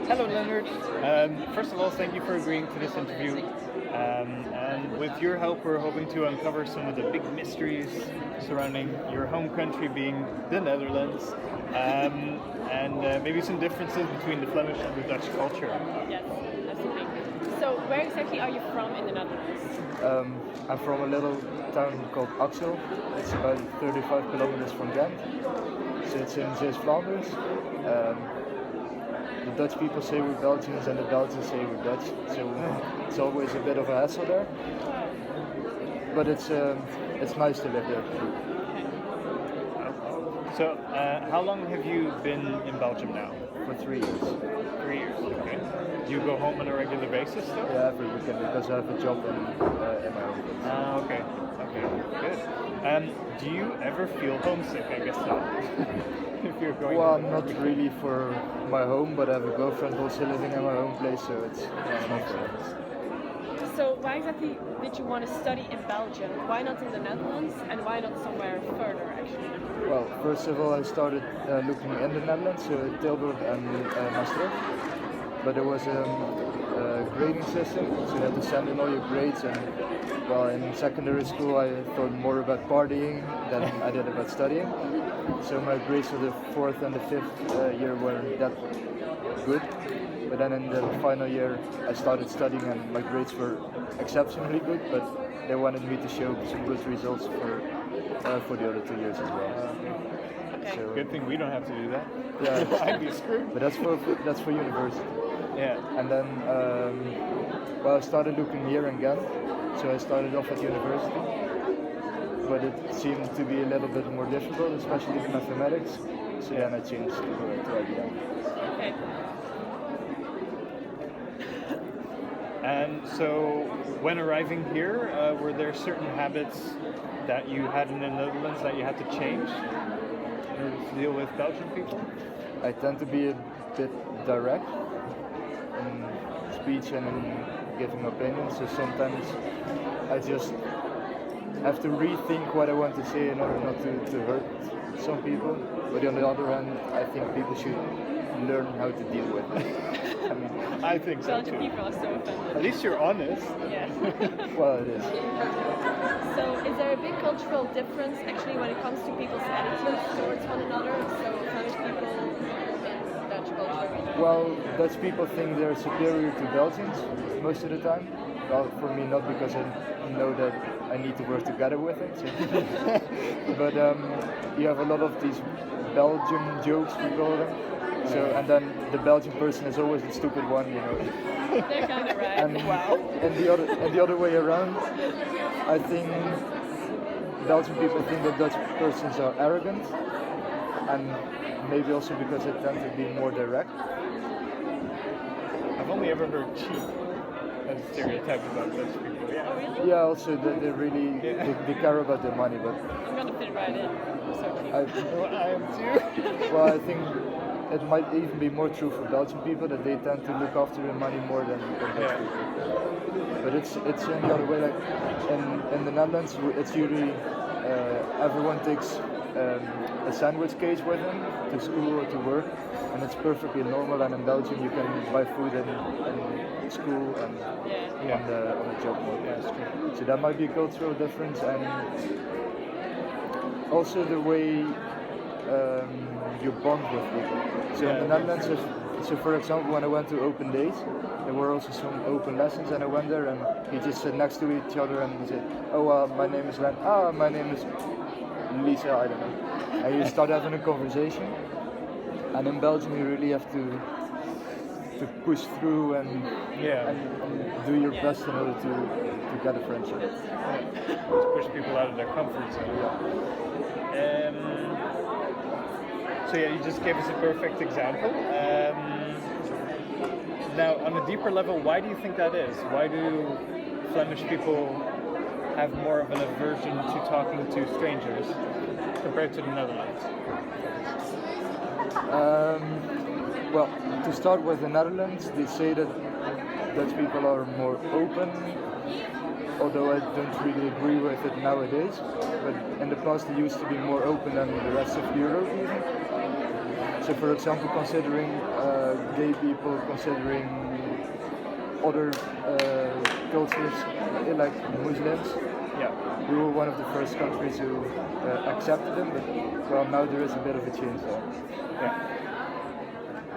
Hello, Lennard. First of all, thank you for agreeing to this interview. And with your help, we're hoping to uncover some of the big mysteries surrounding your home country being the Netherlands, and maybe some differences between the Flemish and the Dutch culture. Yes, absolutely. So, where exactly are you from in the Netherlands? I'm from a little town called Axel. It's about 35 kilometers from Ghent. So it's in Zeeuws-Vlaanderen. The Dutch people say we're Belgians and the Belgians say we're Dutch. So it's always a bit of a hassle there. But it's nice to live there. So, how long have you been in Belgium now? For 3 years. 3 years, okay. Do you go home on a regular basis though? Yeah, every weekend because I have a job in my own place. Okay, good. Do you ever feel homesick? I guess not. If you're going. Well, not really for my home, but I have a girlfriend also living in my home place, so it's not bad. So, why exactly did you want to study in Belgium? Why not in the Netherlands, and why not somewhere further, actually? Well, first of all, I started looking in the Netherlands, so Tilburg and Maastricht. But there was a grading system, so you had to send in all your grades. And well, in secondary school, I thought more about partying than I did about studying. So my grades for the fourth and the fifth year weren't that good. But then in the final year, I started studying, and my grades were exceptionally good. But they wanted me to show some good results for the other 2 years as well. Okay. So, Good thing we don't have to do that. yeah, I'd be screwed. but that's for university. Yeah. And then, I started looking here in Ghent, so I started off at university, but it seemed to be a little bit more difficult, especially with mathematics, so then I changed to IBM. Okay. And so, when arriving here, were there certain habits that you had in the Netherlands that you had to change in order to deal with Belgian people? I tend to be a bit direct in speech and in giving opinions, so sometimes I just have to rethink what I want to say in order not to hurt some people. But on the other hand, I think people should learn how to deal with it. I think so Belgian too. people are so offended. At least you're honest. Yeah. Well, it is. So, is there a big cultural difference actually when it comes to people's attitudes towards one another? So, Flemish people and Dutch culture? Well, Dutch people think they're superior to Belgians most of the time. Well, for me, not because I know that I need to work together with it. So. But you have a lot of these Belgian jokes, we call them. So, and then the Belgian person is always the stupid one, you know. They're kind of right. And, Wow. and the other way around, I think Belgian people think that Dutch persons are arrogant, and maybe also because they tend to be more direct. I've only ever heard cheap as a stereotype about Dutch people. Yeah. Oh, really? Yeah, also they really they care about their money, but I'm gonna fit right in. So cute. I am too. well, I think it might even be more true for Belgian people that they tend to look after their money more than Dutch people. But it's in the other way. Like in the Netherlands, it's usually everyone takes a sandwich case with them to school or to work, and it's perfectly normal. And in Belgium, you can buy food in school and on the job mode. Yeah, it's true. So that might be a cultural difference, and also the way you bond with people. So in the Netherlands, so for example, when I went to open days, there were also some open lessons, and I went there, and he just sat next to each other, and he said, "Oh, my name is Len. Ah, my name is Lisa. I don't know." And you start having a conversation, and in Belgium, you really have to push through and do your best in order to get a friendship. To push people out of their comfort zone. So yeah, you just gave us a perfect example. Now, on a deeper level, why do you think that is? Why do Flemish people have more of an aversion to talking to strangers compared to the Netherlands? Well, to start with the Netherlands, they say that Dutch people are more open, although I don't really agree with it nowadays. But in the past, they used to be more open than the rest of Europe even. So, for example, considering gay people, considering other cultures, like Muslims. Yeah. We were one of the first countries who accepted them, but well, now there is a bit of a change there. Yeah.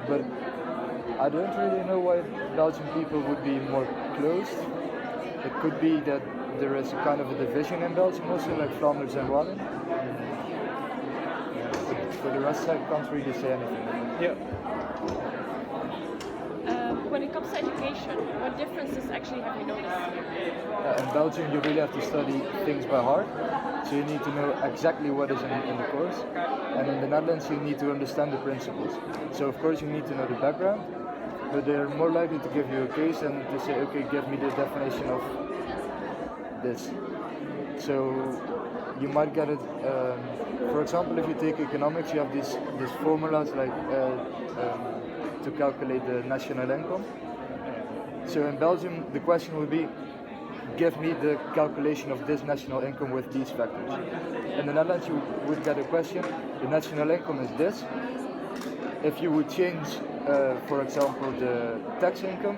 But I don't really know why Belgian people would be more closed. It could be that there is a kind of a division in Belgium also, like Flanders and Walloon. But for the rest, I can't really say anything. Yeah. When it comes to education, what differences actually have you noticed? In Belgium, you really have to study things by heart, so you need to know exactly what is in the course. And in the Netherlands, you need to understand the principles. So of course, you need to know the background, but they're more likely to give you a case and to say, okay, give me the definition of this. So you might get it. For example, if you take economics, you have these formulas like to calculate the national income. So in Belgium, the question would be, give me the calculation of this national income with these factors. In the Netherlands, you would get a question, the national income is this. If you would change, for example, the tax income,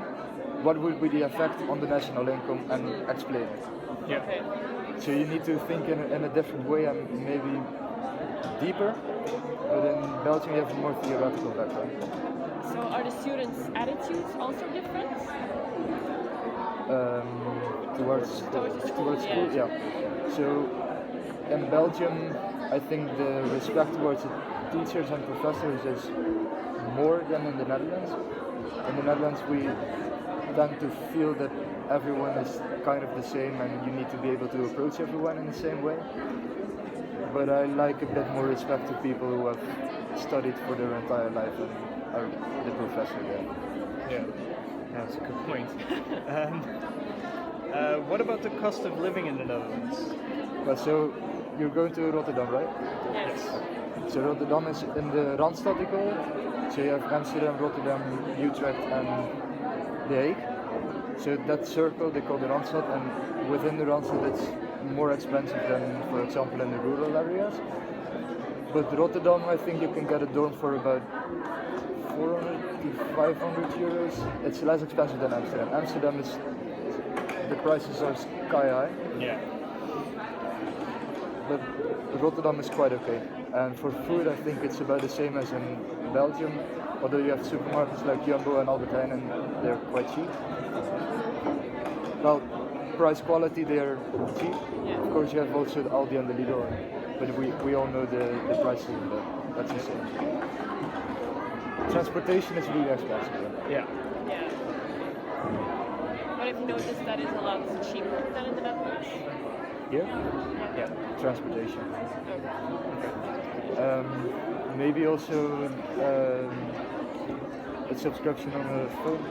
what would be the effect on the national income, and explain it. Yeah. So you need to think in a different way and maybe deeper, but in Belgium you have a more theoretical background. So are the students' attitudes also different? Towards Towards the school, yeah. So in Belgium, I think the respect towards the teachers and professors is more than in the Netherlands. In the Netherlands, we tend to feel that everyone is kind of the same and you need to be able to approach everyone in the same way. But I like a bit more respect to people who have studied for their entire life and are the professor there. Yeah. That's a good point. What about the cost of living in the Netherlands? But so you're going to Rotterdam, right? Yes. So Rotterdam is in the Randstad, they call it. So you have Amsterdam, Rotterdam, Utrecht and The Hague. So that circle they call the Randstad, and within the Randstad it's more expensive than, for example, in the rural areas. But Rotterdam, I think you can get a dorm for about 400 to 500 euros. It's less expensive than Amsterdam. Amsterdam is, the prices are sky high. Yeah. But Rotterdam is quite okay. And for food, I think it's about the same as in Belgium, although you have supermarkets like Jumbo and Albert Heijn and they're quite cheap. Well, price quality, they're cheap. Yeah. Of course, you have also the Aldi and the Lidl, but we all know the prices, but that's the same. Transportation is really expensive. Yeah. Yeah. But have you noticed that is a lot cheaper than in the Netherlands? Here? Yeah. Transportation. Okay. Maybe also a subscription on a phone,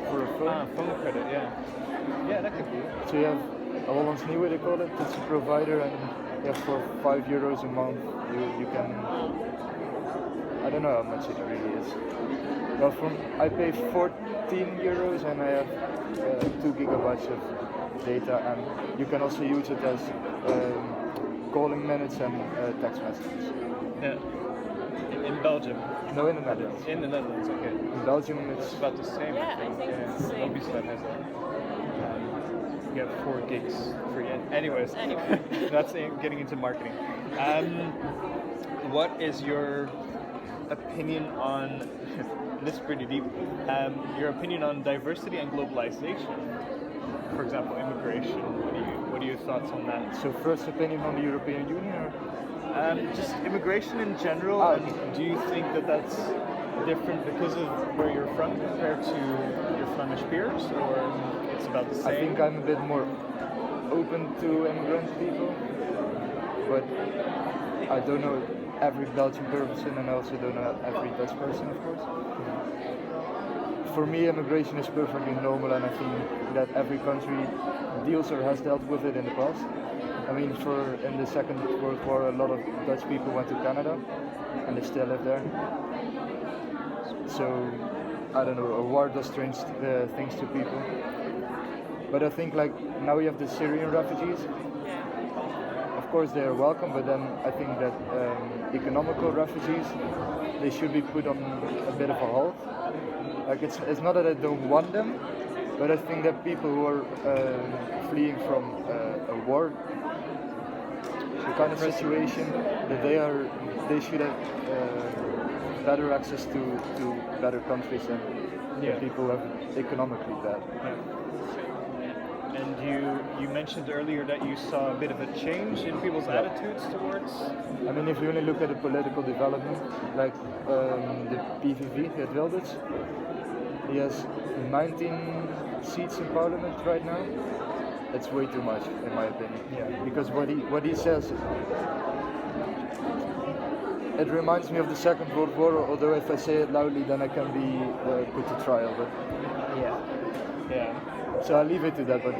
for a phone. Phone credit, yeah. Yeah, that could be. So you have Hollands Nieuwe, they call it. It's a provider, and yeah, for €5 a month, you can. I don't know how much it really is. Well, I pay €14 and I have 2 gigabytes of data, and you can also use it as calling minutes and text messages. Yeah. In Belgium. No, in the Netherlands. In the Netherlands, okay. In Belgium, it's About the same. Yeah, I think it's the same. Obviously, has that. You have 4 gigs free. Anyways, Anyway. that's getting into marketing. What is your opinion on? This is pretty deep. Your opinion on diversity and globalization. For example, immigration. What are your thoughts on that? so first opinion on the European Union. Or? Just immigration in general. Oh. And do you think that that's different because of where you're from compared to your Flemish peers, or it's about the same? I think I'm a bit more open to immigrant people, but I don't know every Belgian person, and I also don't know every Dutch person, of course. For me, immigration is perfectly normal, and I think that every country deals or has dealt with it in the past. I mean, in the Second World War, a lot of Dutch people went to Canada, and they still live there. So, I don't know, a war does strange things to people. But I think like now we have the Syrian refugees. Of course they are welcome, but then I think that economical refugees, they should be put on a bit of a halt. Like it's not that I don't want them, but I think that people who are fleeing from a war, the kind of situation that they should have better access to better countries than people who have economically bad. Yeah. And you mentioned earlier that you saw a bit of a change in people's attitudes towards. I mean, if you only look at the political development, like the PVV, Geert Wilders, he has 19 seats in parliament right now. That's way too much, in my opinion. Yeah. Because what he says, it reminds me of the Second World War. Although if I say it loudly, then I can be put to trial. But Yeah. so I leave it to that. But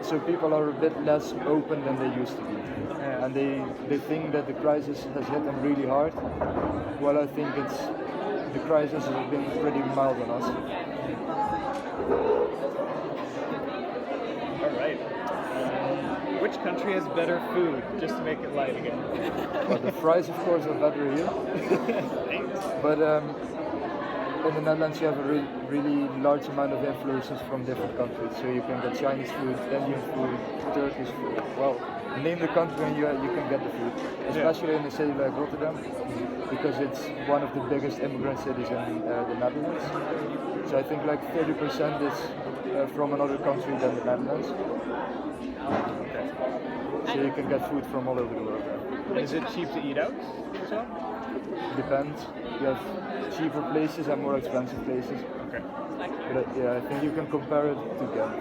so people are a bit less open than they used to be, and they think that the crisis has hit them really hard. Well, I think the crisis has been pretty mild on us. All right. Which country has better food? Just to make it light again. Well, the fries, of course, are better here. Thanks. But in the Netherlands, you have a really large amount of influences from different countries. So you can get Chinese food, Indian food, Turkish food. Well, name the country and you can get the food. Especially in a city like Rotterdam, because it's one of the biggest immigrant cities in the Netherlands. So I think like 30% is from another country than the Netherlands. So you can get food from all over the world. Is it cheap to eat out as well? Depends. You have cheaper places and more expensive places. Okay. But I think you can compare it to Ghent.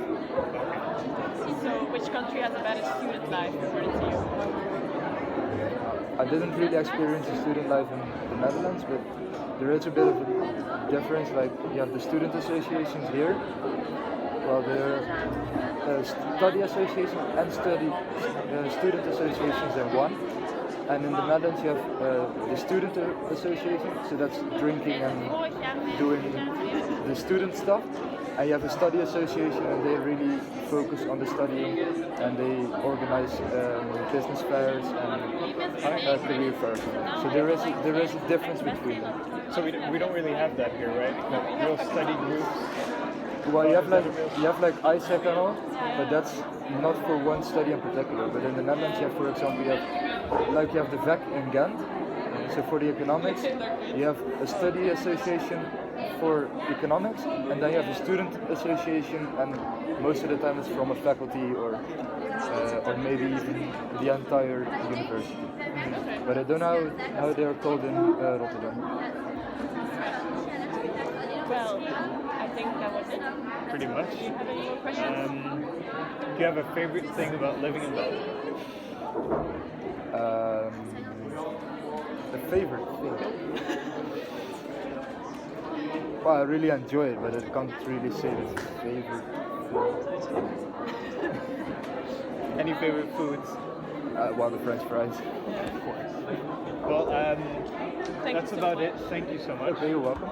So, which country has a better student life according to you? I didn't really experience the student life in the Netherlands, but there is a bit of a difference. Like you have the student associations here, well, there are study associations and student associations in one. And in the Netherlands you have the student association, so that's drinking and doing the student stuff. And you have a study association, and they really focus on the studying, and they organize business fairs and career fairs. So there is a difference between them. So we don't really have that here, right? Like real study groups. Well, you have like ISEC and all, but that's not for one study in particular. But in the Netherlands, you have, for example, you have the VEC in Ghent. So for the economics, you have a study association for economics, and then you have a student association, and most of the time it's from a faculty or maybe even the entire university. But I don't know how they are called in Rotterdam. Well, I think that was it. Pretty much. Do you have any more questions? Do you have a favorite thing about living in Belgium? The favorite thing. Well, I really enjoy it, but I can't really say the favorite thing. Any favorite foods? Well, the French fries. Of course. Well, that's about it. Thank you so much. Okay, you're welcome.